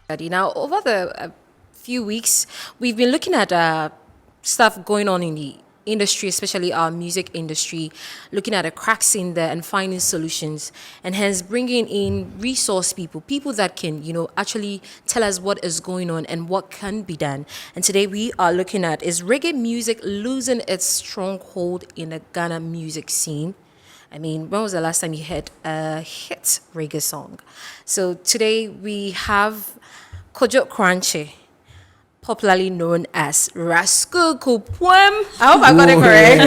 Now, over the few weeks, we've been looking at stuff going on in the industry, especially our music industry, looking at the cracks in there and finding solutions, and hence bringing in resource people, people that can, actually tell us what is going on and what can be done. And today we are looking at, is reggae music losing its stronghold in the Ghana music scene? I mean, when was the last time you heard a hit reggae song? So today we have Kojo Kranche, popularly known as Rascal Kupwem. I hope I got it correct.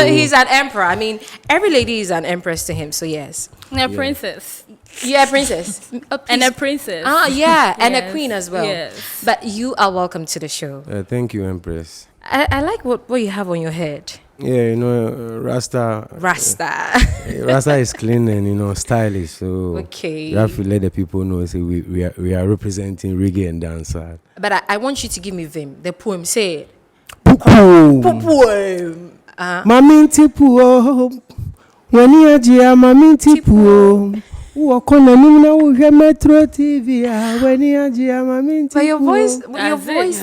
He's an emperor. I mean, every lady is an empress to him, so yes. A princess. Yeah, princess. And a princess. Ah, yeah, and a queen as well. Yes. But you are welcome to the show. Thank you, Empress. I like what you have on your head. Yeah, Rasta. Rasta is clean and stylish. So okay, you have to let the people know. Say we are representing reggae and dancehall. But I want you to give me the poem. Say it. Poem. Maminti puo. Wani ajia maminti puo. Wakona numna uhe Metro TV. Wani ajia maminti But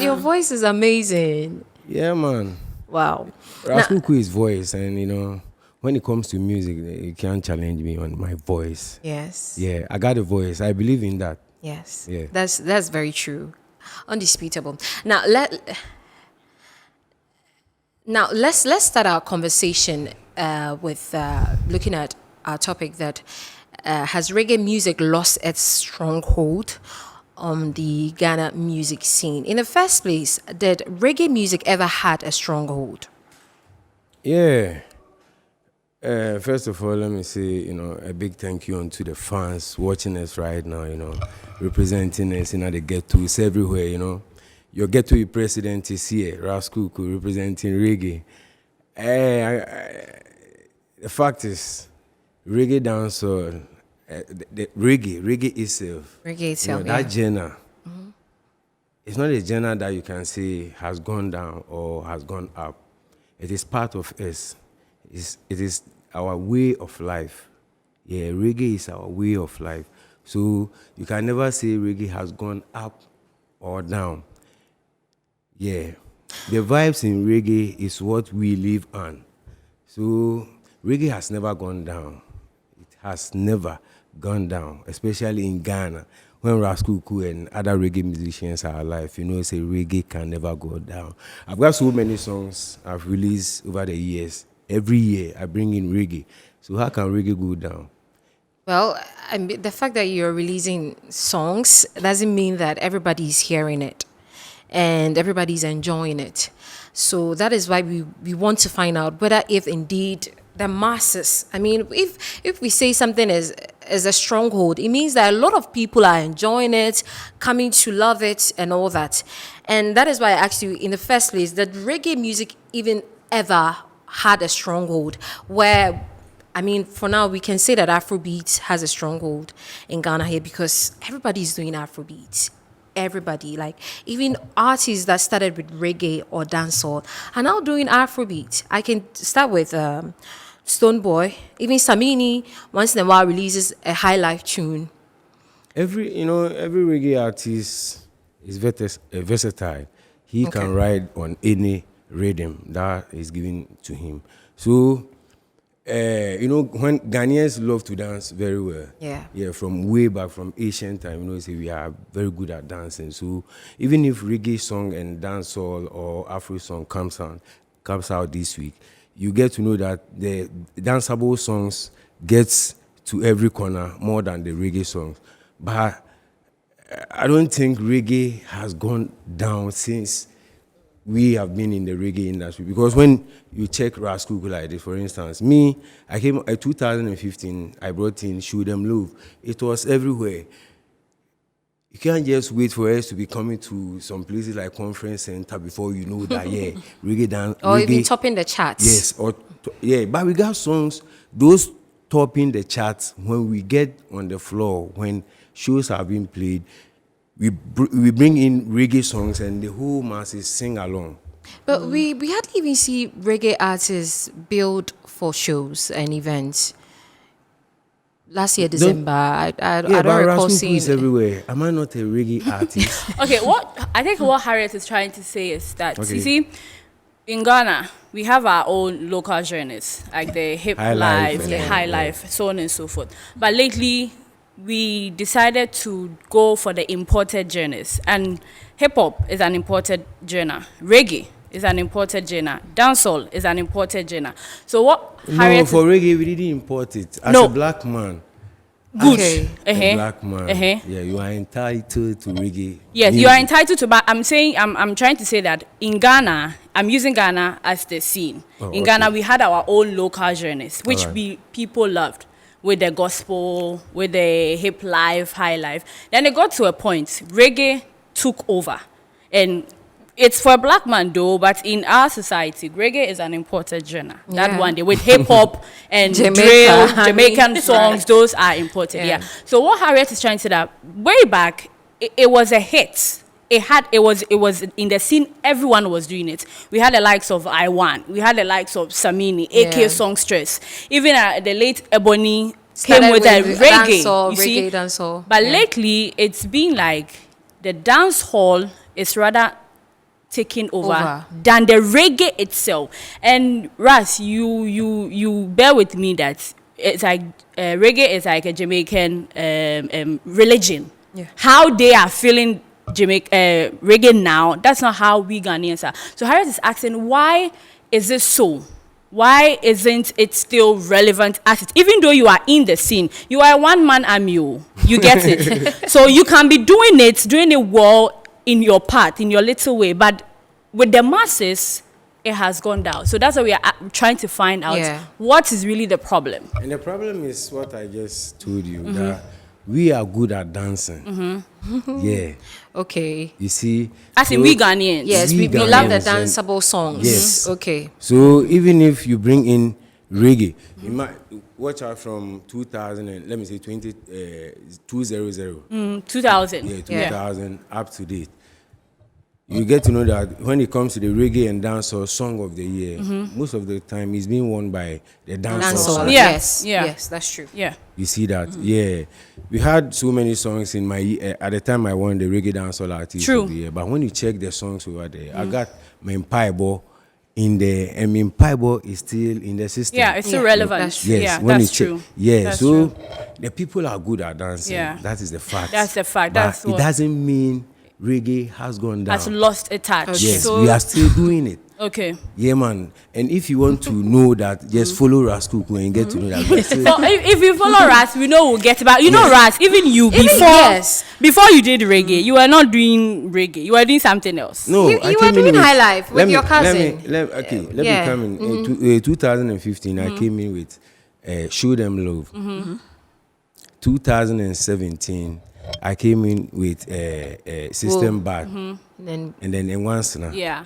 your voice is amazing. Yeah, man. Wow. Raskuku's voice, and when it comes to music, you can't challenge me on my voice. Yes. Yeah, I got a voice. I believe in that. Yes. Yeah. That's very true. Undisputable. Now let's start our conversation with looking at our topic that has reggae music lost its stronghold on the Ghana music scene. In the first place, did reggae music ever had a stronghold? Yeah. First of all, let me say, a big thank you to the fans watching us right now, representing us in the ghettos everywhere, Your ghetto president is here, Raskuku, representing reggae. The fact is, reggae dancehall, the reggae itself. Reggae itself, that genre. Mm-hmm. It's not a genre that you can say has gone down or has gone up. It is part of us. It is our way of life. Yeah, reggae is our way of life. So you can never say reggae has gone up or down. Yeah, the vibes in reggae is what we live on. So reggae has never gone down. It has never gone down, especially in Ghana. When Raskuku and other reggae musicians are alive, say reggae can never go down. I've got so many songs I've released over the years. Every year I bring in reggae. So how can reggae go down? Well, the fact that you're releasing songs doesn't mean that everybody's hearing it and everybody's enjoying it. So that is why we want to find out whether if indeed the masses, I mean, if we say something is a stronghold, it means that a lot of people are enjoying it, coming to love it and all that. And that is why I asked you in the first place, that reggae music even ever had a stronghold where, I mean, for now we can say that Afrobeat has a stronghold in Ghana here because everybody's doing Afrobeat. Everybody, like even artists that started with reggae or dancehall are now doing Afrobeat. I can start with Stonebwoy, even Samini once in a while releases a high life tune. Every reggae artist is versatile. He can ride on any rhythm that is given to him. So, when Ghanaians love to dance very well. Yeah, from way back, from ancient time, say we are very good at dancing. So even if reggae song and dancehall or Afro song comes out this week, you get to know that the danceable songs gets to every corner more than the reggae songs. But I don't think reggae has gone down since we have been in the reggae industry. Because when you check Raskuku like this, for instance, I came in 2015, I brought in Show Them Love. It was everywhere. You can't just wait for us to be coming to some places like Conference Center before you know that, reggae dance. Or even topping the charts. Yes, but we got songs, those topping the charts when we get on the floor, when shows are being played, we bring in reggae songs and the whole masses sing along. But we hardly even see reggae artists build for shows and events. last year December. I Yeah, don't but recall Raskuku seeing is everywhere. Am I not a reggae artist? Okay, what Harriet is trying to say is that Okay. you see, in Ghana we have our own local genres like the hip High life life, and the all, high yeah. life, so on and so forth. But lately, we decided to go for the imported genres, and hip hop is an imported genre. Reggae is an imported genre. Dancehall is an imported genre. So what No, Harriet? for reggae we didn't import it. As No. a black man, Good. Okay. a black man, Uh-huh. yeah, you are entitled to reggae. Yes, music. you are entitled to, but I'm saying, I'm trying to say that in Ghana, I'm using Ghana as the scene. Oh, in okay. Ghana, we had our own local genres, which Alright. people loved, with the gospel, with the hip life, high life. Then it got to a point, reggae took over. And it's for a black man though, but in our society, reggae is an imported genre. That Yeah. one day with hip hop and Jamaica, drill, I Jamaican mean, songs, those are imported. Yeah. Yeah. So what Harriet is trying to say that way back, it was a hit. It was in the scene. Everyone was doing it. We had the likes of I1. We had the likes of Samini, AK Yeah. Songstress. Even the late Ebony Started came with a with reggae. dancehall, you see? reggae dancehall. But Yeah. lately, it's been like the dance hall is rather taking over than the reggae itself. And Ras, you bear with me that it's like reggae is like a Jamaican religion. Yeah. How they are feeling reggae now, that's not how we Ghanaians are. So Harriet is asking, why is this so? Why isn't it still relevant as it? Even though you are in the scene, you are a one-man army. You get it. So you can be doing it well in your part, in your little way. But with the masses, it has gone down. So that's why we are trying to find out what is really the problem. And the problem is what I just told you, that we are good at dancing. Yeah. Okay. You see? As in we Ghanaians. Yes, We we love the Ghanaians and- danceable songs. Yes. Okay. So even if you bring in reggae, you might watch out from 2000 and let me say 2000. 2000. Yeah, 2000 up to date. You get to know that when it comes to the reggae and dancehall song of the year, most of the time it's being won by the dancehall. Dancehall. side. Yeah. Yes. Yeah. Yes, that's true. Yeah. You see that? Yeah. We had so many songs in my at the time I won the reggae dancehall artist True. of the year. But when you check the songs over there, I got Mempaibo in there, and Mempaibo is still in the system. Yeah, it's still Yeah. relevant. That's true. Yes, Yeah, when that's you true. check, yeah. That's So true. the people are good at dancing. Yeah. That is the fact. That's the fact. But That's it what doesn't mean reggae has gone down. has lost a touch. Yes, So, we are still doing it. okay. Yeah, man. And if you want to know that, just follow Raskuku and get to know that. we are still- So if you follow Ras, we know we'll get back. You know, Ras, even you yes. before you did reggae, you were not doing reggae. You were doing something else. No, You I were came in doing with- High Life with let me- your cousin. Let me Yeah. come in. In 2015, I came in with Show Them Love. 2017, I came in with System Bad. Then And then in once now. Yeah.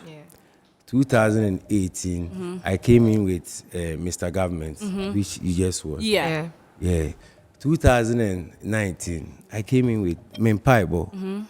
2018, I came in with Mr. Government, which you just watched. Yeah. Yeah. 2019, I came in with Mempaibo.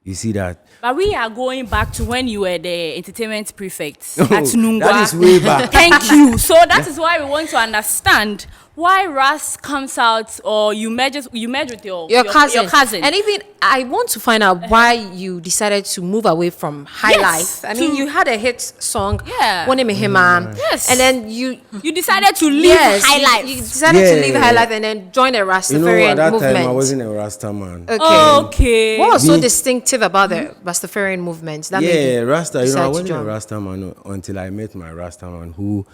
You see that? But we are going back to when you were the entertainment prefect at Oh, Nungwa. that is way back. Thank you. So that is why we want to understand why Ras comes out, or you merge with your cousin. Your cousin. And even I want to find out why you decided to move away from High Yes, Life. I mean, to- you had a hit song, Yeah. One Name Hima. Yes. And then you decided to leave High you- Life. You decided to Yeah. leave High Life and then join the You know, Rastafarian at that movement. time, I wasn't a Rasta man. Okay. Okay. What was so Me- distinctive about the Rastafarian movement that made Yeah, you Rasta. You know, I decide to wasn't a join? Rasta man until I met my Rasta man who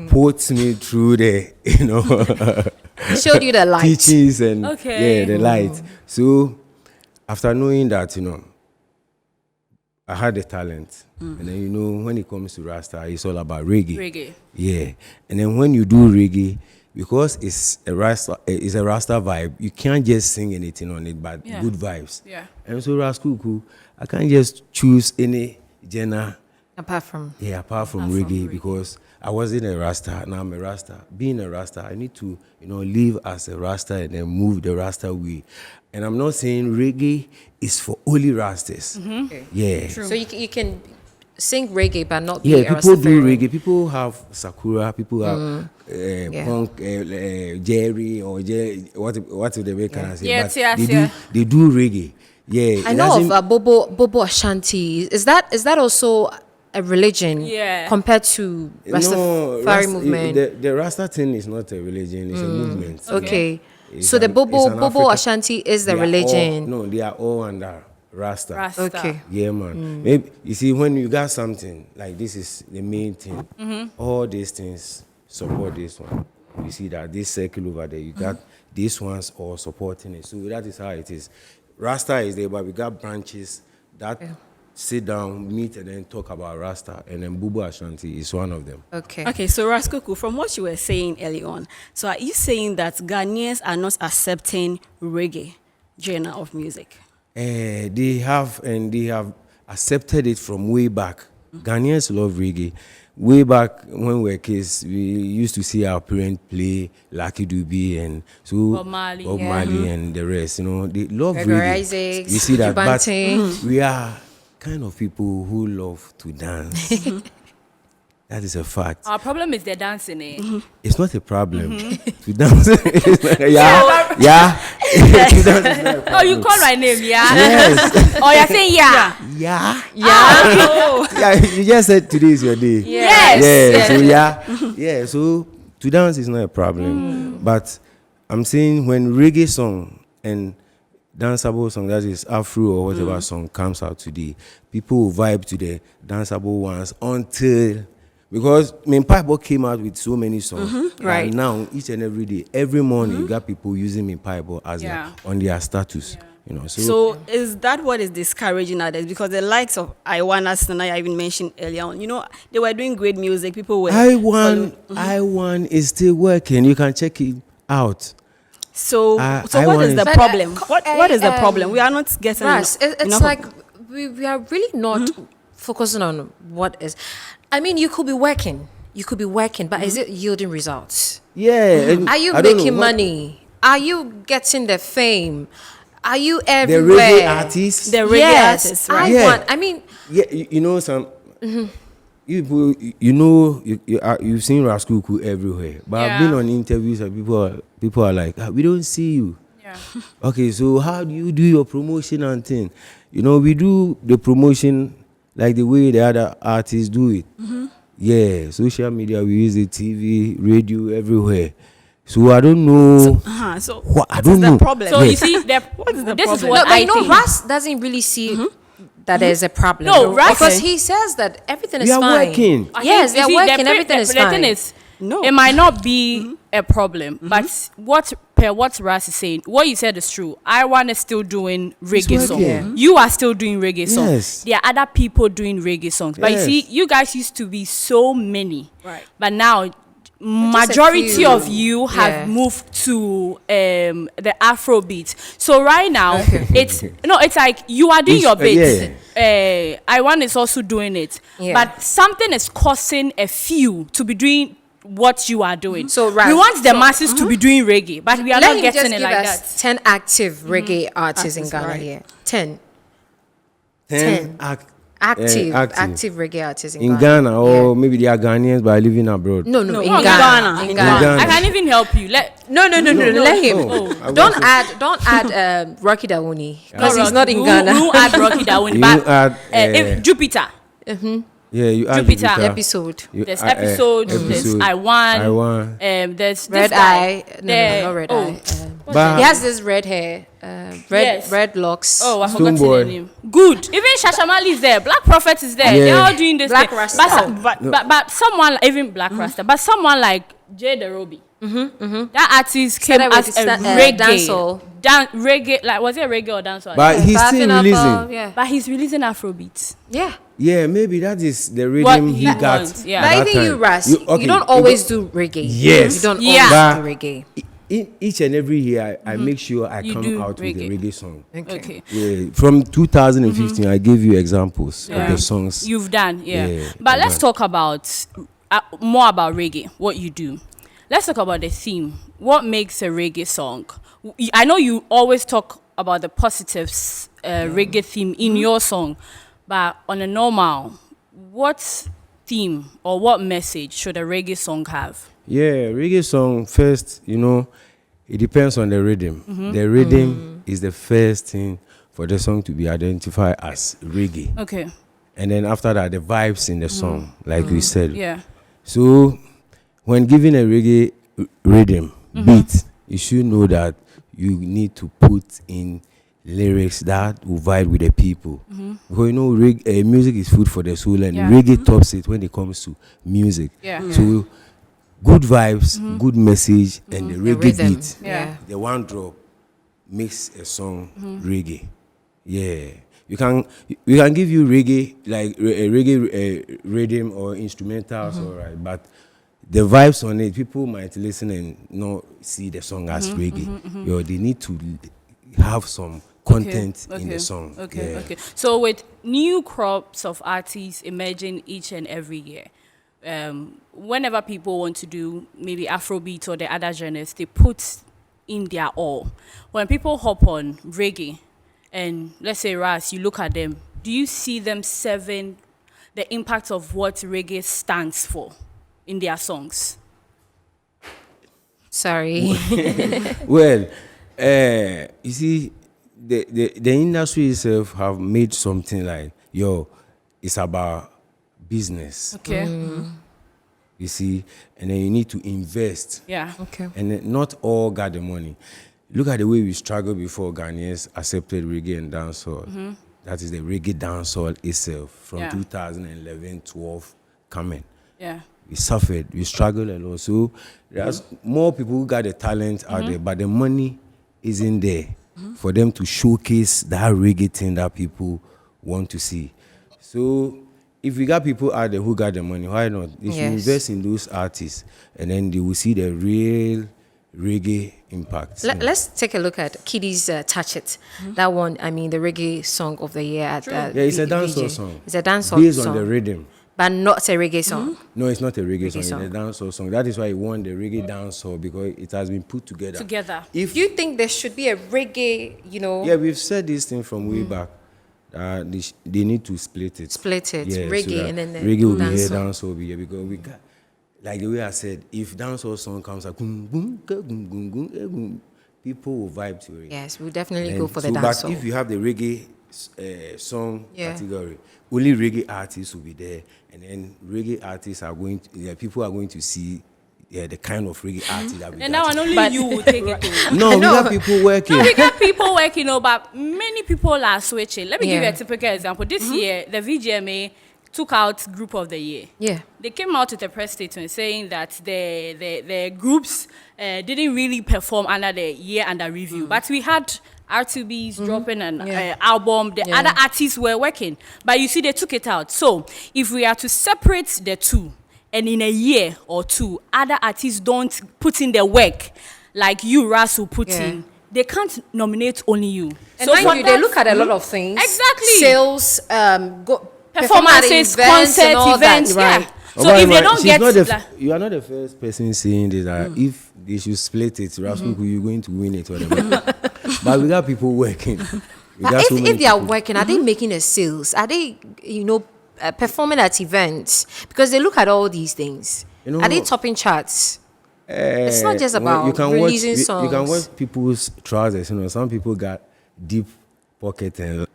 puts me through the, He showed you the light. teachings and Okay. yeah, the light. So after knowing that, I had the talent, and then when it comes to Rasta, it's all about reggae. Reggae. Yeah, and then when you do reggae, because it's a Rasta vibe, you can't just sing anything on it, but Yeah. good vibes. Yeah. And so Raskuku, I can't just choose any genre, Apart from apart from reggae, because I wasn't a Rasta, now I'm a Rasta. Being a Rasta, I need to, live as a Rasta and then move the Rasta way. And I'm not saying reggae is for only Rastas. Yeah. so you can sing reggae but not be Yeah, a people do Rastafarian. reggae. People have Sakura. People have punk Jerry or what do they can I say? Yeah, But yes, they yeah. do reggae. Yeah, I know of Bobo Ashanti. Is that also a religion? Yeah. Compared to Rastafari movement. The Rasta thing is not a religion; it's a movement. Okay. It's So the it's Bobo an African- Ashanti is the they are religion. no, they are all under Rasta. Rasta. Okay. Yeah, man. Maybe you see when you got something like this is the main thing. All these things support this one. You see that this circle over there, you got these ones all supporting it. So that is how it is. Rasta is there, but we got branches that sit down, meet, and then talk about Rasta. And then Bubu Ashanti is one of them. Okay. Okay, so Raskuku, from what you were saying early on, so are you saying that Ghanaians are not accepting reggae genre of music? They have accepted it from way back. Ghanaians love reggae. Way back when we were kids, we used to see our parents play Lucky Dube and so Bob Marley, Marley and the rest. You know, they love Gregor reggae. Isaacs, We see that, but Jubante. we are kind of people who love to dance. That is a fact. Our problem is the dancing, eh? It's not a problem to dance. yeah. To dance is not a Oh, problem. you call my name, yeah? Yes. Oh, you're saying yeah? Yeah. Oh. Yeah, you just said today is your day. Yes. Yeah, so yeah, so to dance is not a problem. But I'm saying when reggae song and danceable song, that is Afro or whatever song comes out today, people will vibe to the danceable ones until because Pipe came out with so many songs. right. And now each and every day, every morning you got people using Pipe as Yeah. on their status. You know, So is that what is discouraging others? Because the likes of Iwana Sinai, I even mentioned earlier on, they were doing great music. People were I1 is still working. You can check it out. So what I1 is the But, problem? What is the um, problem? We are not getting Ras, it's enough of- like we are really not focusing on what is. I mean, you could be working, but is it yielding results? Yeah. and Are you I don't know making what- money? Are you getting the fame? Are you The everywhere? reggae artists. the reggae Yes, artists, right? Yeah. I mean, Yeah, you know some. You people, you've seen Raskuku everywhere, but I've been Yeah. on interviews and people are like, we don't see you. Yeah. Okay, so how do you do your promotion and thing? We do the promotion like the way the other artists do it. Yeah, social media, we use it, TV, radio, everywhere. So I don't know. So What? I what don't is the know. problem? So you see, What is the this is problem? what no, I but think. Ras doesn't really see that there's a problem. No, Ras- because he says that everything is We are fine. working. I Yes, think, they're you see, working. Everything is the fine. thing is, No. it might not be a problem, but what Ras is saying, what you said is true. I1 is still doing reggae songs. working. You are still doing reggae songs. Yes. There are other people doing reggae songs. But you Yes. see, you guys used to be so many. Right. But now, majority few. of you have Yeah. moved to the Afro beat. So right now, it's like you are doing It's- your bit. yeah. I1 is also doing it. Yeah. But something is causing a few to be doing what you are doing. So, we right. want the masses to be doing reggae, but we are Let not him just getting it give like us that. 10 active reggae artists in Artists, Ghana right. here. 10 10 active reggae artists in in Ghana. Ghana, or maybe they are Ghanaians but living abroad. No, No, in in Ghana. Ghana. In In Ghana. Ghana. I can even help you. No, let him. No. I Don't want to- add Rocky Dawuni because he's not in You Ghana. add Rocky Dawuni, You but add, if Jupiter. Yeah, you add Jupiter. Jupiter. Episode. You There's add, episode, there's I1. There's Red this guy. eye. No, not red eye. But- He has this red hair, Yes. red locks. Oh, I Stone forgot Boy. the name. Good. Even Shashamali is there. Black Prophet is there. Yeah. They're all doing this Black thing. Rasta. But someone, even Black Rasta, but someone like Jay Derobi. That artist came Started with as a the reggae. dancehall. Reggae, like, was it reggae or dancehall? But he's still Laughing releasing. Apple, yeah. But he's releasing Afrobeat. Yeah. Yeah, maybe that is the What rhythm he he got. wants, yeah. at But that even you, time. Ras, okay, you don't always do reggae. Yes. You don't Yeah. always do reggae. Each and every year, I make sure I You come do out with a reggae. reggae song. Okay. Yeah, from 2015, I gave you examples of the songs. You've done, yeah. Yeah, But I've let's done. talk about more about reggae, what you do. Let's talk about the theme. What makes a reggae song? I know you always talk about the positives, reggae theme in your song, but on a normal, what theme or what message should a reggae song have? Yeah, reggae song first, it depends on the rhythm. The rhythm is the first thing for the song to be identified as reggae. Okay. And then after that, the vibes in the song, like we said. Yeah. So when giving a reggae rhythm beat, you should know that you need to put in lyrics that will vibe with the people. Because music is food for the soul, and Yeah. reggae tops it when it comes to music. Yeah. So good vibes, good message, and the The reggae rhythm. beat, Yeah. the one drop makes a song reggae. Yeah, we can give you reggae like a reggae rhythm or instrumentals, alright, but the vibes on it, people might listen and not see the song as reggae. They need to have some content in the song. Okay, Yeah. okay. So with new crops of artists emerging each and every year, whenever people want to do maybe Afrobeat or the other genres, they put in their all. When people hop on reggae, and let's say Ras, you look at them, do you see them serving the impact of what reggae stands for in their songs? Sorry. Well, you see, the industry itself have made something like, it's about business. Okay. You see, and then you need to invest. Yeah. Okay. And then not all got the money. Look at the way we struggled before Ghanaians accepted reggae and dancehall. That is the reggae dancehall itself from Yeah. 2011, 12 coming. Yeah. We suffered, we struggled a lot. So there's more people who got the talent out there, but the money isn't there for them to showcase that reggae thing that people want to see. So if we got people out there who got the money, why not? They should Yes. invest in those artists, and then they will see the real reggae impact. Let's take a look at Kiddy's Touch It. That one, I mean, the reggae song of the year at Yeah, it's a dancehall VJ. song. It's a dancehall based song. on the rhythm. But not a reggae song. No, it's not a reggae, Reggae song. It's a dancehall song. That is why it won the reggae dancehall, because it has been put together. If Do you think there should be a reggae, yeah, we've said this thing from way back. They need to split it. Split it, Yeah, reggae that and then the reggae will be here, dancehall. dancehall will be here, because we got, like the way I said, if dancehall song comes like boom boom boom boom boom boom, people will vibe to it. Yes, we'll definitely And go for the so, But dancehall. if you have the reggae song Yeah. category, only reggae artists will be there, and then reggae artists are going to, people are going to see the kind of reggae artist that we And got. now and only you will take it to. No, we got people working. We get people working, but many people are switching. Let me give you Yeah. a typical example. This year, the VGMA took out Group of the Year. Yeah. They came out with a press statement saying that the groups didn't really perform under the year under review. But we had R2B's dropping an Yeah. album. The Yeah. other artists were working. But you see, they took it out. So if we are to separate the two, and in a year or two, other artists don't put in the work like you, Ras, will put Yeah. in, they can't nominate only you. And So mind for you, they that- look at a lot of things. Exactly. Sales, performances, concert events, yeah. Right. So if they don't get, you are not the first person saying this. That if they should split it, Rasmuku, you're going to win it. Whatever. But we got people working. We Now, got so many if they are people. working, are they making a sales? Are they, performing at events? Because they look at all these things. Are they topping charts? It's not just When about releasing songs. You can watch people's trousers. Some people got deep pocket and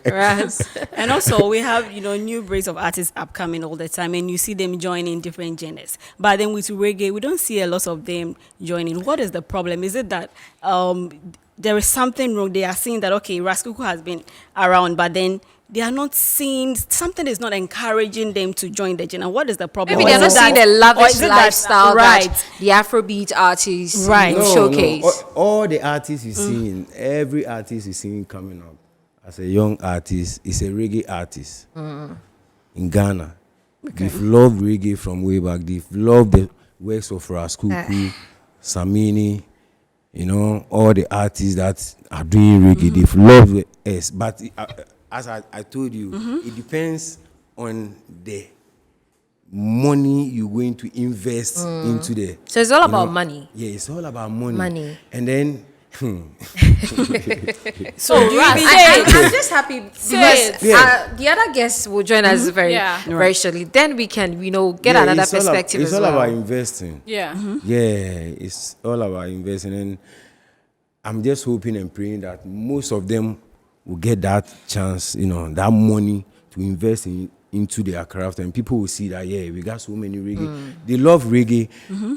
Right. And also, we have, new breeds of artists upcoming all the time, and you see them joining different genres. But then with reggae, we don't see a lot of them joining. What is the problem? Is it that there is something wrong? They are seeing that, okay, Raskuku has been around, but then they are not seeing, something is not encouraging them to join the genre. What is the problem? Maybe they're Or not is it seeing that- the or lavish is it that- lifestyle right. that the Afrobeat artists Right. showcase. All the artists you see, every artist you see coming up as a young artist is a reggae artist in Ghana. They've loved reggae from way back. They've loved the works of Raskuku, Samini, all the artists that are doing reggae. They've loved us. But as I told you, it depends on the money you're going to invest into the. So it's all about money. Yeah, it's all about money. Money. And then So do you Ras, even I'm just happy because it. the other guests will join us Yeah. very shortly. Then we can, get Yeah, another it's all perspective it's as all well. about investing. Yeah. Yeah, it's all about investing, and I'm just hoping and praying that most of them will get that chance, that money to invest into their craft, and people will see that we got so many reggae. They love reggae.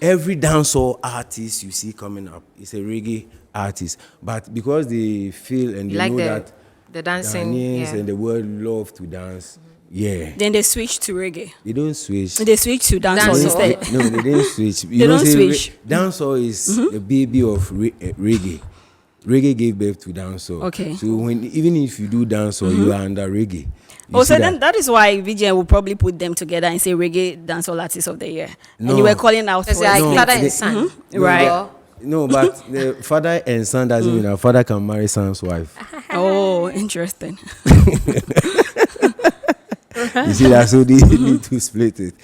Every dancehall artist you see coming up is a reggae artist, but because they feel and You they like know the that dancing, Ghanaians and the world love to dance, then they switch to reggae? they don't switch. They switch to dancehall Dancehall. instead. No, they didn't switch. They don't switch. Dancehall is the baby of reggae. Reggae gave birth to dancehall. Okay. So even if you do dancehall, you are under reggae. Oh, so then that is why VGN will probably put them together and say reggae dancehall artist of the year. No. And you were calling out for It's like it. father and son. Right. No, but the father and son doesn't mean that father can marry son's wife. Oh, interesting. You see that? So they need to split it.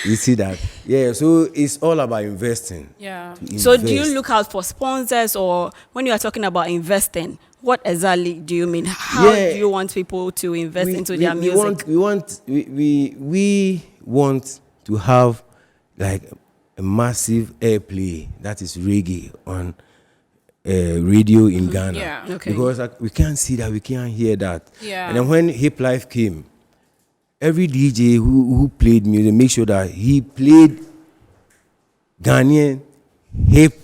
You see that? Yeah. So it's all about investing. Yeah. So do you Invest. look out for sponsors, or when you are talking about investing, what exactly do you mean? How Yeah. do you want people to invest into their music? We want to have like a massive airplay that is reggae on radio in Ghana. Yeah. Okay. Because we can't see that, we can't hear that. Yeah. And then when Hip Life came, every DJ who played music, make sure that he played Ghanaian hip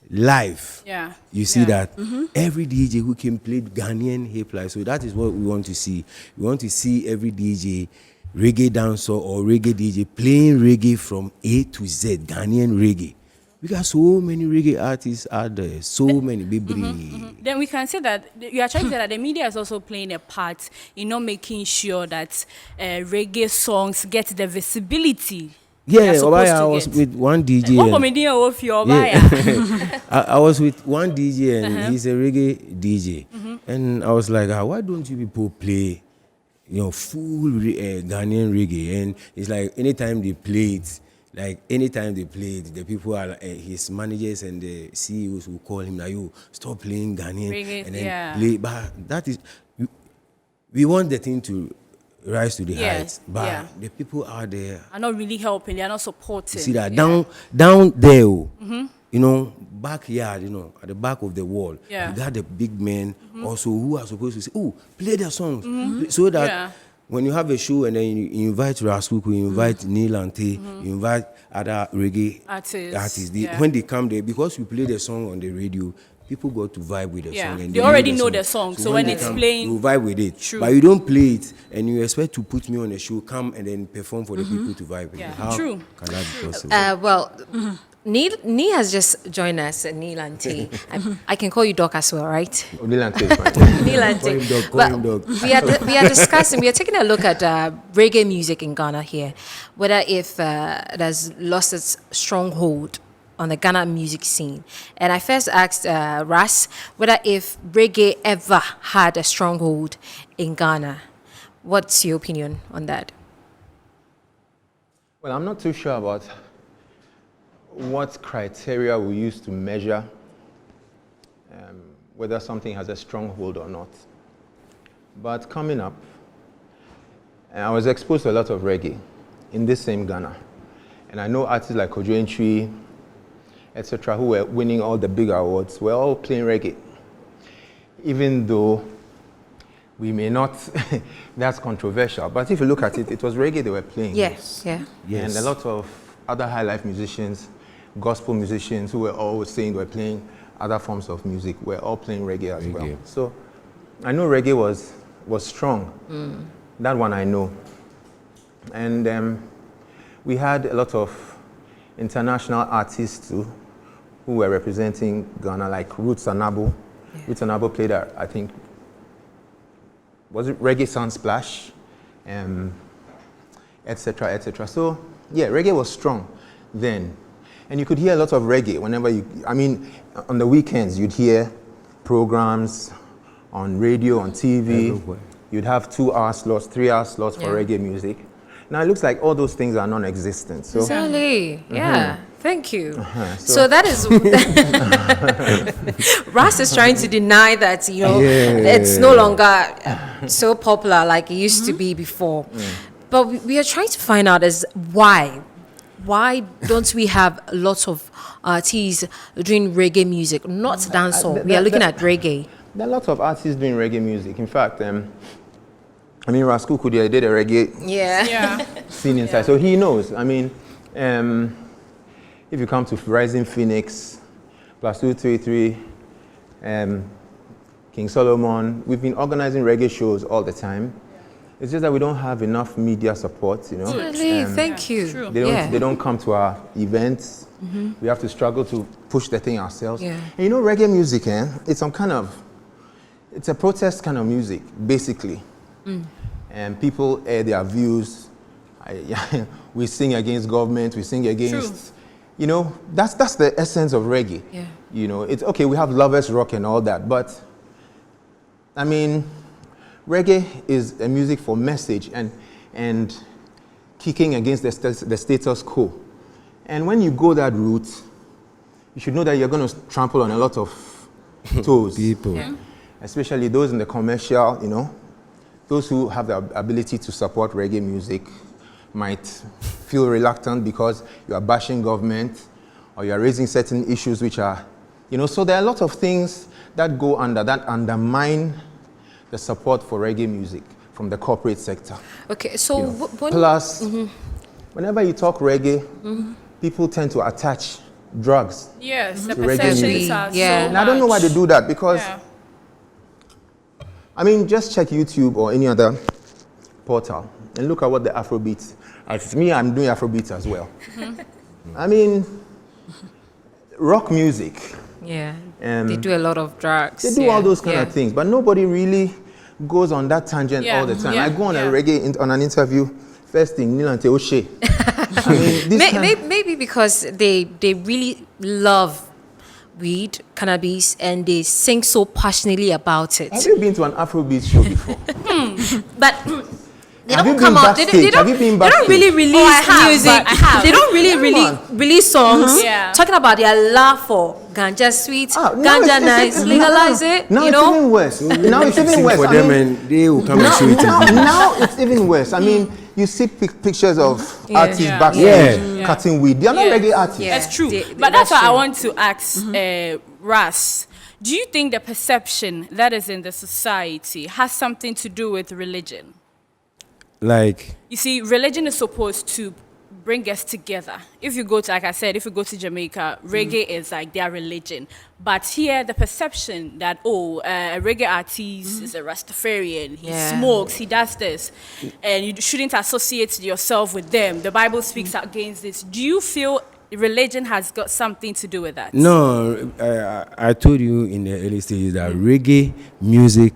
life. Yeah. You see Yeah. that? Every DJ who came played Ghanaian hip life. So that is what we want to see. We want to see every DJ, reggae dancer or reggae DJ, playing reggae from A to Z, Ghanaian reggae. We got so many reggae artists out there, so many, baby. Then we can say that you are trying to say that the media is also playing a part in not making sure that reggae songs get the visibility. they are Yeah, supposed Obaya, to I was get. with one DJ. What and- comedian of your Obaya? Yeah. I was with one DJ and he's a reggae DJ. And I was like, why don't you people play, full Ghanaian reggae? And it's like anytime they play it, the people are his managers and the CEOs will call him like, "You stop playing Ghanaian Reggae, and then yeah. play." But that is, we want the thing to rise to the Yeah, heights. But yeah. the people out there, Are not really helping. They are not supporting. you see that Yeah. down there, backyard, at the back of the wall, Yeah. you got the big men also who are supposed to say, "Oh, play the songs," so that Yeah. when you have a show and then you invite Raskuku, you invite Neil Ante, you invite other reggae Artists, when they come there, because we play the song on the radio, people got to vibe with the Yeah. song. And They already know the song, so when they it's come, playing- you vibe with it. True. But you don't play it and you expect to put me on a show, come and then perform for the people to vibe with Yeah. it. How True. can that be possible? Well, Neil has just joined us, Neil Ante. I can call you Doc as well, right? Neil Ante. Call him dog. We are discussing, we are taking a look at reggae music in Ghana here, whether if it has lost its stronghold on the Ghana music scene. And I first asked Ras whether if reggae ever had a stronghold in Ghana. What's your opinion on that? Well, I'm not too sure about what criteria we use to measure whether something has a stronghold or not. But coming up, I was exposed to a lot of reggae in this same Ghana. And I know artists like Kojo Entry, etc., who were winning all the big awards, were all playing reggae. Even though we may not, that's controversial. But if you look at it, it was reggae they were playing. Yes, yeah. Yes. And a lot of other high life musicians, gospel musicians who were always saying they were playing other forms of music, were all playing reggae as well. So I know reggae was strong. That one I know. And we had a lot of international artists too who were representing Ghana, like Roots Anabo. Yeah. Roots Anabo played at, I think, was it Reggae Sunsplash, etc., etc. So yeah, reggae was strong then. And you could hear a lot of reggae whenever on the weekends you'd hear programs on radio, on TV. Everywhere. You'd have 2-hour slots, 3-hour slots for reggae music. Now it looks like all those things are non-existent. So Exactly. Yeah. Thank you. So- So that is Ras is trying to deny that, you know, it's no longer so popular like it used to be before. But we are trying to find out is why. Why don't we have lots of artists doing reggae music, not dancehall? We are looking at reggae. there are lots of artists doing reggae music. In fact, I mean, Rascal Kudia did a reggae Yeah. scene inside, so he knows. I mean, if you come to Rising Phoenix, Plus 233, King Solomon, we've been organizing reggae shows all the time. It's just that we don't have enough media support, you know. Really? Thank you. true. They don't come to our events. We have to struggle to push the thing ourselves. Yeah. And you know, reggae music, it's a protest kind of music, basically. And people air their views. We sing against government. We sing against, you know, that's the essence of reggae. Yeah. You know, it's okay. We have lovers rock and all that, but I mean, reggae is a music for message and kicking against the status quo. And when you go that route, you should know that you're going to trample on a lot of toes. People. Especially those in the commercial, you know, those who have the ability to support reggae music might feel reluctant because you are bashing government or you are raising certain issues which are, you know, so there are a lot of things that go under, that undermine the support for reggae music from the corporate sector. Okay, so You know. when Plus, whenever you talk reggae, people tend to attach drugs. Yes, the Reggae perceptions music. are Yeah. so And I don't know why they much. do that because, Yeah. I mean, just check YouTube or any other portal and look at what the Afrobeats. As me, I'm doing Afrobeats as well. I mean, rock music. yeah, Um, they do a lot of drugs. They do yeah, all those kind yeah. of things, but nobody really goes on that tangent Yeah, all the time. yeah, I go on yeah. a reggae on an interview. First thing, Nilante O'Shea. I mean, this kind- Maybe because they really love weed, cannabis, and they sing so passionately about it. Have you been to an Afrobeat show before? But they Have don't you come been out. They backstage? don't. Have you been They don't really backstage? release I have, music. but I have. They don't really on. release songs Yeah. talking about their love for ganja sweet, Ah, now ganja it's- nice, it's- legalize it. Now You it's know. even worse. Now it's even Sing worse. for I them mean, and they will come and show it to you. now it's even worse. I mean, you see pictures of artists Yeah. backstage Yeah. cutting weed. They are not Yeah. reggae artists. Yeah. That's true. They- But that's that's why I true. want to ask Ras. Do you think the perception that is in the society has something to do with religion? Like, You see, religion is supposed to bring us together. If you go to, like I said, if you go to Jamaica, reggae is like their religion. But here, the perception that, a reggae artist is a Rastafarian, he Yeah. smokes, he does this, and you shouldn't associate yourself with them. The Bible speaks against this. Do you feel religion has got something to do with that? no, I told you in the early stages that reggae music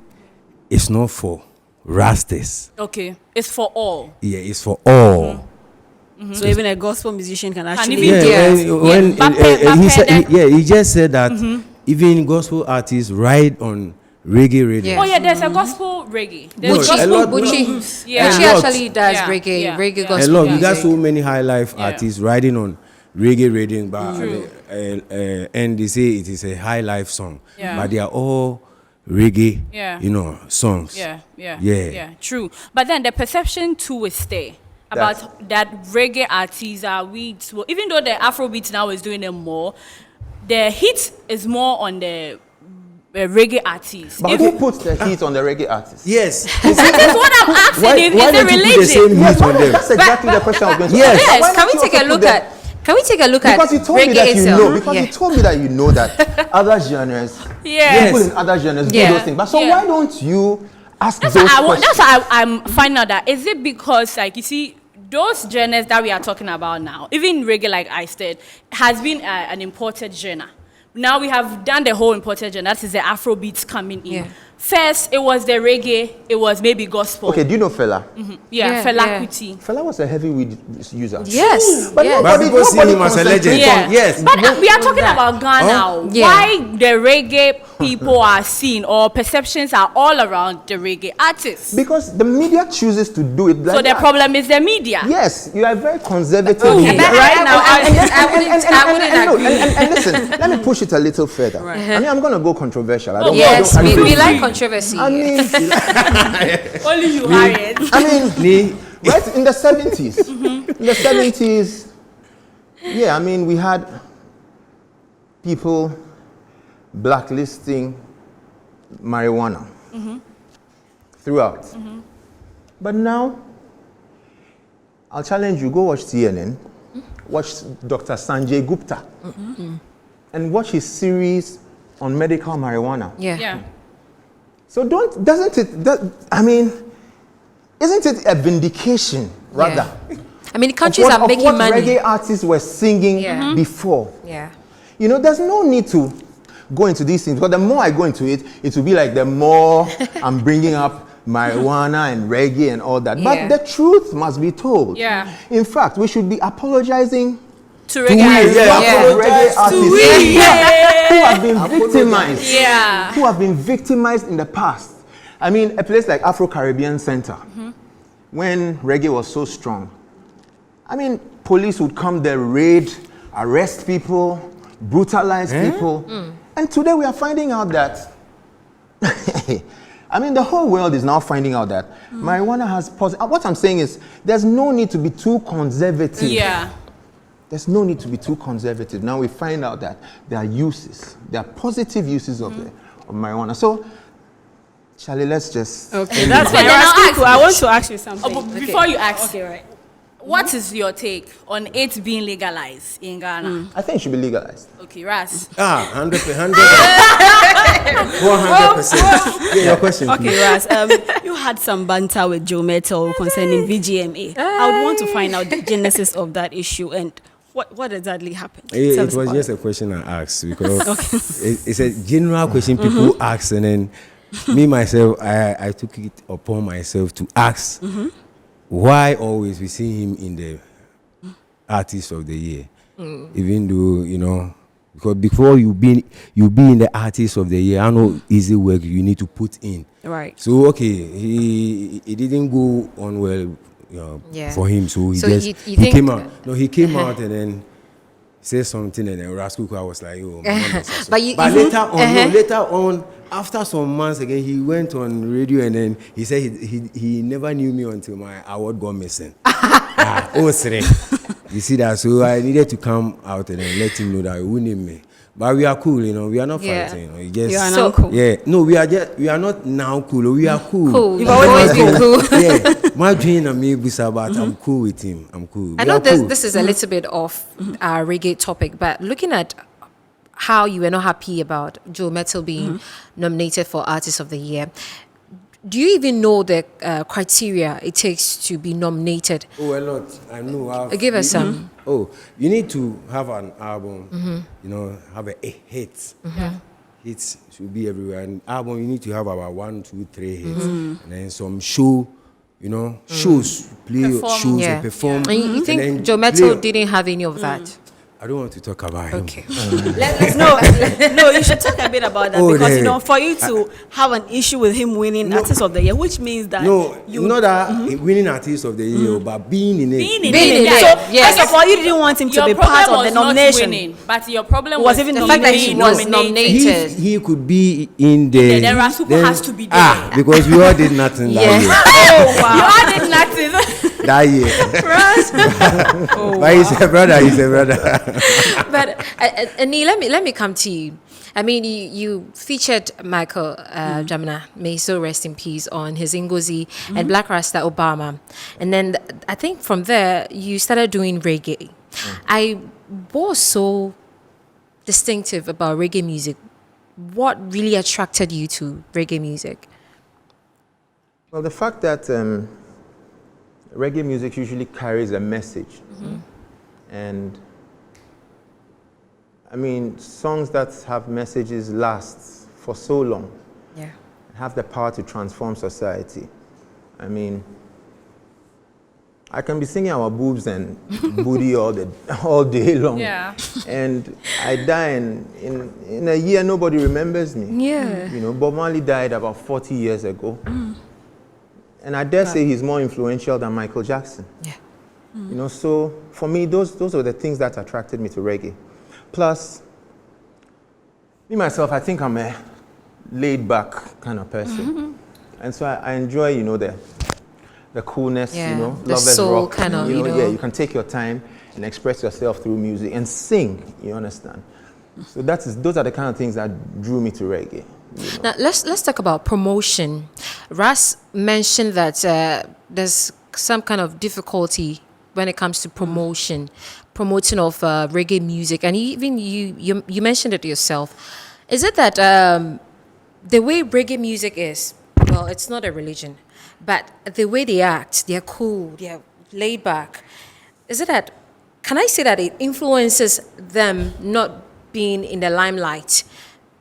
is not for Rastas. Okay, it's for all. Yeah, it's for all. So even a gospel musician can actually. even Yeah, Yeah. when Bape- he said, Bape- he just said that even gospel artists ride on reggae radio. Yeah. Oh yeah, there's a gospel reggae. There's No, a gospel lot- Bucci, blues. Yeah. Bucci A lot. actually does Yeah, reggae, yeah, reggae yeah. A gospel lot. We got music. so many high life Yeah. artists riding on reggae radio, but True. and they say it is a high life song, Yeah. but they are all reggae, Yeah. songs. Yeah. True. But then the perception too is there about that Reggae Artisa, even though the Afrobeat now is doing them more, the hit is more on the reggae artists. But who puts the heat on the reggae artists? Yes. That is what I'm asking. Why Is don't it you put the religion? same heat on them? That's exactly the question I was going to Yes. ask. Why Yes, don't can we you take also a look put the- at? Can we take a look Because you at told me reggae that you itself? know. Because Yeah. you told me that you know that other genres, Yes. people in other genres Yeah. do those things. But so Yeah. why don't you ask That's those why questions? I'm finding out that is it because like you see those genres that we are talking about now, even reggae like I said, has been an imported genre. Now we have done the whole imported genre. That is the Afrobeats coming in. Yeah. First, it was the reggae. It was maybe gospel. Okay, do you know Fela? Yeah, Yeah, Fela yeah. Kuti. Fela was a heavy weed user. Yes, But yes. But people see nobody him as a legend. concentrates Yeah. on- Yes. But we are talking about Ghana. Oh. Yeah. Why the reggae people are seeing or perceptions are all around the reggae artists. Because the media chooses to do it like So the that. problem is the media. Yes, you are very conservative Okay. right now. I wouldn't agree. And listen, let me push it a little further. I mean, I'm going to go controversial. I don't, Yes, I don't, we like controversy. I mean, Only you, Harriet. I mean, right in the 70s. In the 70s, yeah, I mean, we had people blacklisting marijuana throughout. But now, I'll challenge you, go watch CNN, watch Dr. Sanjay Gupta, and watch his series on medical marijuana. Yeah. So isn't it a vindication, rather? Yeah. I mean, countries are making what money. reggae artists were singing before. Yeah. You know, there's no need to go into these things, because the more I go into it, it will be like the more I'm bringing up marijuana and reggae and all that. Yeah. But the truth must be told. Yeah. In fact, we should be apologizing To to reggae. reggae artists who have been victimized. Yeah. Who have been victimized in the past. I mean, a place like Afro-Caribbean Center, when reggae was so strong, I mean, police would come there, raid, arrest people, brutalize people. And today we are finding out that, I mean, the whole world is now finding out that marijuana has what I'm saying is, there's no need to be too conservative. Yeah. There's no need to be too conservative. Now we find out that there are uses, there are positive uses of marijuana. So, Charlie, let's just... Okay, that's fine. then I'll ask I want to ask you something. But before you ask, Okay, right. what is your take on it being legalized in Ghana? I think it should be legalized. Okay, Ras. 100%. 400%. Your question. Okay, Ras, you had some banter with Joe Meto concerning VGMA. I would want to find out the genesis of that issue and what exactly happened. It Tell us was about just it. a question I asked because it's a general question people ask, and then me myself, I took it upon myself to ask why always we see him in the Artist of the Year, even though, you know, because before you be in the Artist of the Year, I know easy work you need to put in. Right. So okay, he didn't go on well, you know, for him. So he came out. No, he came out and then said something, and then Rascal, I was like, oh, But later on, after some months again, he went on radio and then he said he never knew me until my award got missing. Sorry. You see that? So I needed to come out and then let him know that he wouldn't name me. But we are cool, you know. We are not fighting, you know. You are now cool. Yeah. No, we are not now cool. We are cool. Cool. You've always been cool. Yeah. My dream and me, but I'm cool with him. I'm cool. I know this is a little bit off our reggae topic, but looking at how you were not happy about Joe Meto being nominated for Artist of the Year, do you even know the criteria it takes to be nominated? Oh, a lot. I know. Give us some. Oh, you need to have an album, you know, have a hit. Hits should be everywhere. An album, you need to have about 1, 2, 3 hits. And then some show, you know, shows, play shows and perform. And you think then Joe Meto didn't have any of that? I don't want to talk about him. Okay. No, you should talk a bit about that because you know, for you to have an issue with him winning Artist of the Year, which means that you know that winning Artist of the Year, but being in it. Being in Being in it. it. So, Yes. first of all, you didn't want him to Your be part problem of the was not nomination. winning, but your problem Was was even the fact that he being was nominated. He could be in there. Then Rasuku has to be there. Because we all did nothing that year. Oh wow! You all did nothing. That year. But he's a brother. He's a brother. But Annie, let me come to you. I mean, you featured Michael Jamina, may so rest in peace, on his Ngozi and Black Rasta Obama, and then I think from there you started doing reggae. What's so distinctive about reggae music? What really attracted you to reggae music? Well, the fact that reggae music usually carries a message. And I mean, songs that have messages last for so long. Yeah. Have the power to transform society. I mean, I can be singing our boobs and booty all day long. Yeah. And I die in a year, nobody remembers me. Yeah. You know, Bob Marley died about 40 years ago. And I dare say he's more influential than Michael Jackson. Yeah. You know, so for me, those are the things that attracted me to reggae. Plus, me myself, I think I'm a laid-back kind of person. And so I enjoy, you know, the coolness, Yeah, you know, the lovers soul rock. kind of, you know. Yeah, you can take your time and express yourself through music and sing, you understand? So those are the kind of things that drew me to reggae. You know? Now let's talk about promotion. Ras mentioned that there's some kind of difficulty when it comes to promoting of reggae music, and even you mentioned it yourself. Is it that the way reggae music is, well, it's not a religion, but the way they act, they're cool, they're laid back. Is it that, can I say that it influences them not being in the limelight,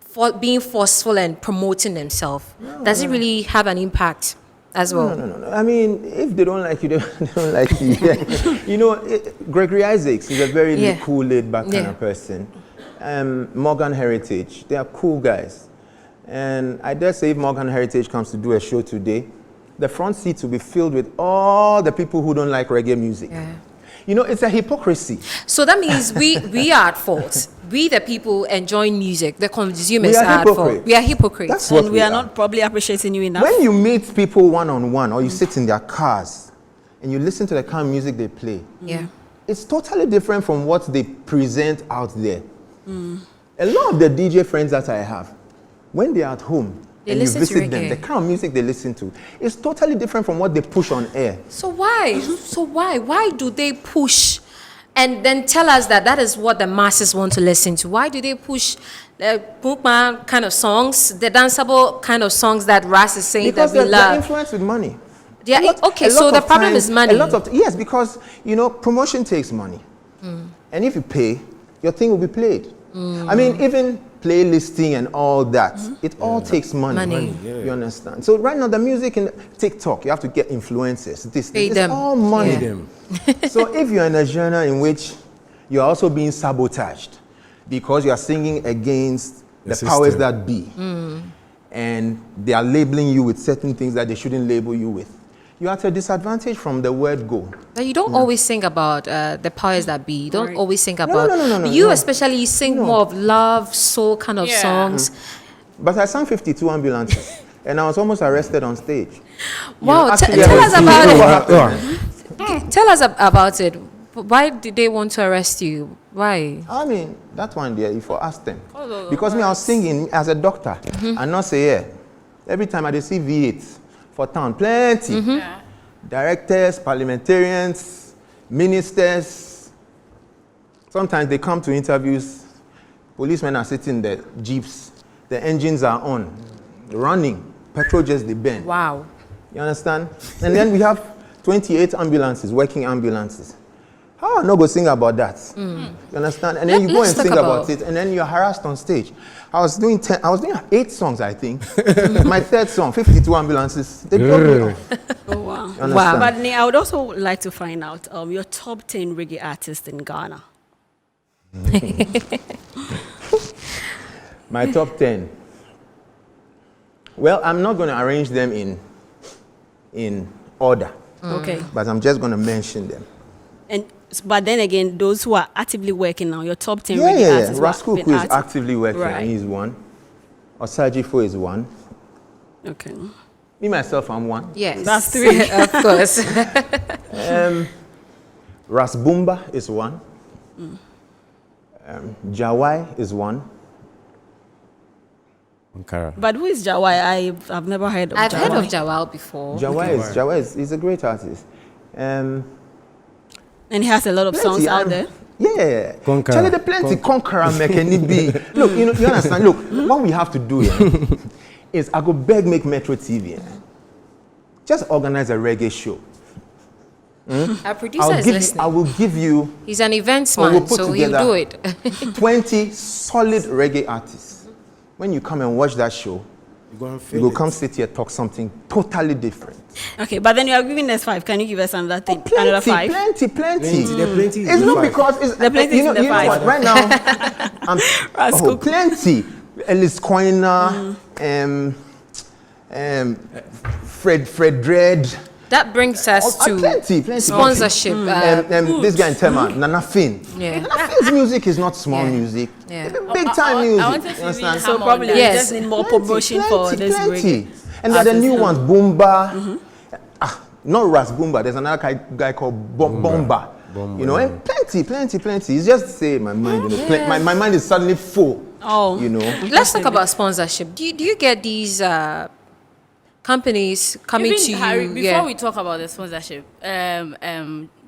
for being forceful and promoting themselves? Does it really have an impact as well? No. I mean, if they don't like you, they don't like you. Yeah. You know, Gregory Isaacs is a very cool, laid-back kind of person. Morgan Heritage, they are cool guys. And I dare say if Morgan Heritage comes to do a show today, the front seats will be filled with all the people who don't like reggae music. Yeah. You know, it's a hypocrisy. So that means we are at fault. We, the people enjoying music, the consumers, We are at fault. hypocrites. We are hypocrites. That's what And we are not probably appreciating you enough. When you meet people one-on-one or you sit in their cars and you listen to the kind of music they play, Yeah. it's totally different from what they present out there. A lot of the DJ friends that I have, when they're at home They and you listen to visit them, reggae. the kind of music they listen to is totally different from what they push on air. So why? Why do they push and then tell us that is what the masses want to listen to? Why do they push the Pukman kind of songs, the danceable kind of songs that Ras is saying Because that we they're love? influenced with money. Yeah, okay, A so lot the of problem times- is money. Yes, because, you know, promotion takes money. And if you pay, your thing will be played. I mean, even playlisting and all that, it all takes money. Money. You understand? So right now, the music in TikTok, you have to get influencers. Pay It's them. all money. Yeah. Them. So if you're in a genre in which you're also being sabotaged because you are singing against the The powers system. that be, and they are labeling you with certain things that they shouldn't label you with, you're at a disadvantage from the word go. But you don't always sing about the powers that be. You don't Right. always sing about. no, you no. especially sing more of love, soul kind of Yeah. songs. But I sang 52 ambulances, and I was almost arrested on stage. Wow, actually, tell I us was- about you know it. what happened? Tell us about it. Why did they want to arrest you? Why? I mean, that one there, if you ask them. Because me, I was singing as a doctor, and not say, yeah. Every time I see V8 for town, plenty. Directors, parliamentarians, ministers. Sometimes they come to interviews, policemen are sitting in the jeeps, the engines are on, running, petrol just the burn. Wow. You understand? And then we have 28 ambulances, working ambulances. How am I not going to sing about that? You understand? And then you go Let's and talk sing about about- it, and then you're harassed on stage. I was doing 8 songs, I think. My third song, 52 ambulances. They broke me off. Oh, wow. You understand? But I would also like to find out your top 10 reggae artists in Ghana. My top 10. Well, I'm not going to arrange them in order, Okay. but I'm just going to mention them. But then again, those who are actively working now, your top 10 Yeah, reggae yeah, yeah. artists. who have Rascal been Who is active. actively working, Right. and he's one. Osajifo is one. Okay. Me, myself, I'm one. Yes. That's 3. Of course. Ras Bumba is one. Jawai is one. Ankara. But who is Jawai? I've never heard of I've heard of Jawai. Jawal before. Jawai is he's a great artist. And he has a lot of songs Plenty, out there. Yeah. Conqueror. Charlie, the plenty conqueror be. Look, you understand? Look, what we have to do is I go beg make Metro TV. Just organize a reggae show. Our producer is listening. I will give you He's an events Or man, we'll put so he'll together- do it. 20 solid reggae artists. When you come and watch that show, feel You go it. come sit here, talk something totally different. Okay, but then you are giving us 5. Can you give us another thing? Plenty, Another 5? plenty. The plenty is It's the not five. because it's The plenty you is know, the you know five. what? Right now, Rascal. plenty. Ellis Coiner, Fred Dredd. That brings us to plenty. sponsorship. This guy in Tema, Nana Finn. Yeah. Nana Finn's music is not small Yeah. music. Yeah. It's big time music. I wanted to You really understand? So hammer on probably that. we Yes. just need more promotion for this reggae. And there are the new artist. ones, Boomba. Not Ras Boomba. There's another guy called Bomba. You know, and plenty. It's just to say my mind. You know, my mind is suddenly full. Oh. You know. Let's talk about sponsorship. Do you get these companies coming Even to Harry, you? before we talk about the sponsorship,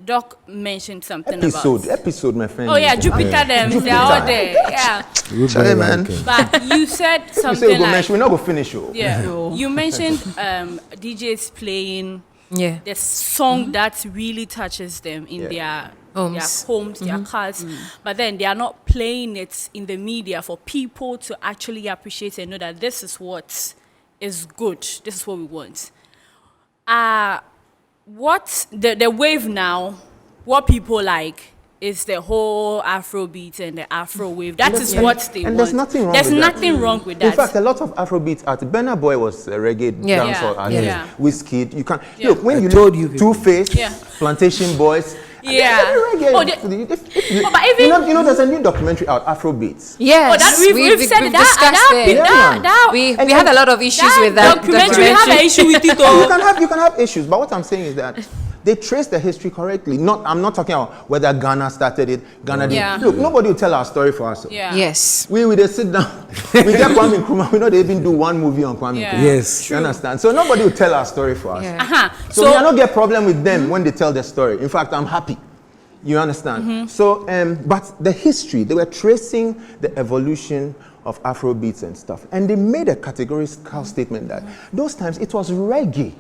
Doc mentioned something Episode, my friend. about. Oh yeah, Jupiter them. They are all there. Yeah. Charlie, man. But you said If we say we something go like, mention, we're not gonna finish. Oh. yeah. You mentioned DJs playing Yeah. the song that really touches them in their homes, their cars, but then they are not playing it in the media for people to actually appreciate and know that this is what is good, this is what we want. What the wave now, what people like is the whole Afrobeat and the Afro wave. That is what they want. And there's nothing wrong There's with that. nothing wrong with that. In fact, a lot of Afrobeat artists. Burna Boy was a reggae Yeah. dancehall Yeah. artist. Yeah. Wizkid. You can Yeah. look when I you told look you people. Two-Face, Yeah. Plantation Boys. Yeah. Reggae. Oh, but even- you know, there's a new documentary out, Afrobeats. Yes, Oh, that we've said we've that, discussed that, it. that, We And- had a lot of issues that with that documentary. We have an issue with it you all. can have issues, but what I'm saying is that they trace the history correctly. I'm not talking about whether Ghana started it. Ghana did. Yeah. Look, nobody will tell our story for us. Yeah. Yes. We just sit down. We get Kwame Nkrumah. We know they even do one movie on Kwame Yeah. Nkrumah. Yes. You understand? So nobody will tell our story for us. Yeah. So we are not get problem with them when they tell their story. In fact, I'm happy. You understand? So, but the history, they were tracing the evolution of Afrobeats and stuff. And they made a categorical statement that those times it was reggae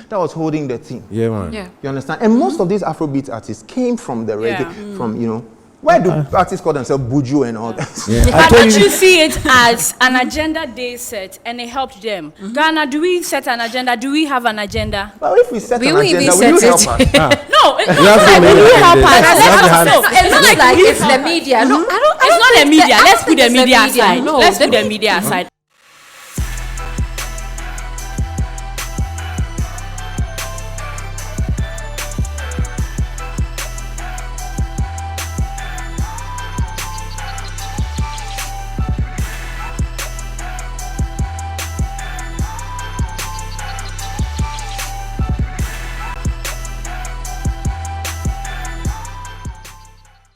that was holding the thing. Yeah, man. Yeah. You understand? And most of these Afrobeat artists came from the reggae, Yeah. from, you know, why do artists call themselves Buju and all that? Yeah. I But told don't you. you see it as an agenda they set and it helped them? Ghana, do we set an agenda? Do we have an agenda? Well, if we set We an will agenda, even will you set help it. us? No, it's You not have to like make will you an help agenda. us? You have to have- No, It's not like it's the media. No, I don't it's not the think media. I Let's don't put the think it's media aside. No, Let's put the me- media aside.